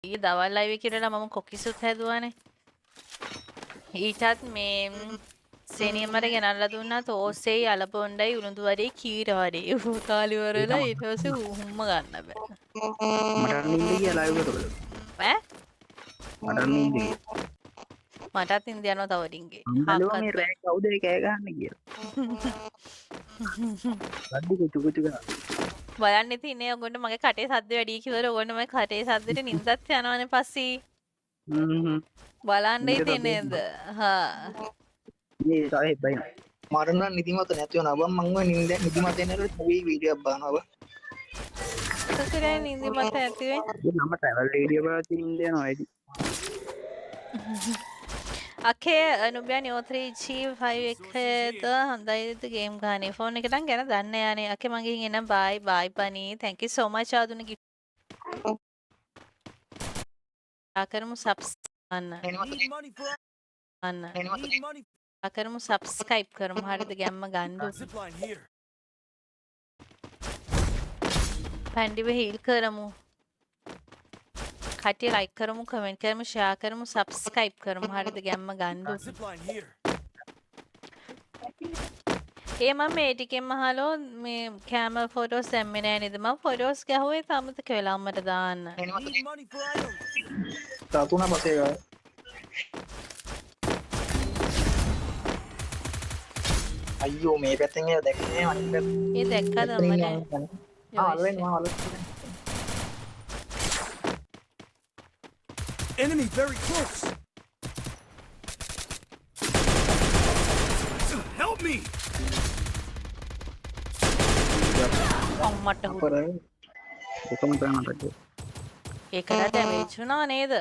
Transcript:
ඊ දවල් ලයිව් එකේ ඉඳලා මම කොකිසුත් හැදුවානේ. ඊටත් මේ සෙනියමර ගෙනල්ලා දුන්නා තෝසෙයි අලපොණ්ඩයි උළුඳු වඩේ කීර වඩේ කාලිවරලා ඊට පස්සේ හුම්ම ගන්න බෑ. මට නින්ද ගියා ලයිව් එකට. ඈ? මට නින්ද ගියා. මටත් ඉන්ද යනවා තව ඩිංගේ. බැලුවා මේ රෑ කවුද ඒ කෑ ගහන්නේ කියලා. රද්දි කුචු කුචු ගහ. බලන්න ඉතින් ඉන්නේ ඔයගොල්ලෝ මගේ කටේ සද්ද වැඩි කිව්වර ඔයගොල්ලෝ මගේ කටේ සද්දෙට නින්දත් යනවනේ පස්සේ. බලන්න ඉතින් නේද? හා. මේ තායි බයින. මරණ නිදිමත නැති වෙනවා බං මං ඔය නිදිමත එනකොට ටීවී වීඩියෝක් බලනවා බං. සසරේ නිදිමත ඇති වෙන්නේ. මම ට්‍රැවල් වීඩියෝ බලලා නින්ද යනවා ඇයි. අකේ නුබියා නියෝ 3G5 එකද හොඳයිද ගේම් ගහන්නේ ෆෝන් එකටන් ගැන දන්න යන්නේ අකේ මගෙන් එන බයි බයි පනී thank you so much ආදුන කරමු සබ්ස් අන්න කරමු සබ්ස්ක්‍රයිබ් කරමු හරිද ගැම්ම ගන්න පැන්ඩිව හීල් කරමු කට්ටිය ලයික් කරමු කමෙන්ට් කරමු ෂෙයා කරමු සබ්ස්ක්‍රයිබ් කරමු හරිද ගැම්ම ගන්න ඒ මම මේ ටිකෙන්ම අහලෝ මේ කැමරා ෆොටෝස් දැම්මේ නෑ නේද මම ෆොටෝස් ගැහුවේ තමතක වෙලා අම්මට දාන්න තාතුණා පස්සේ ගා අයියෝ මේ පැත්තෙන් එයා දැක්කේ අනිත් පැත්තෙන් ඒ දැක්කද අම්මට අල්ලෙන් මම අල්ලෙන් Enemy very close. Help me. අම්මට එකම තැනකට. ඒකට ඩැමේජ් වුණා නේද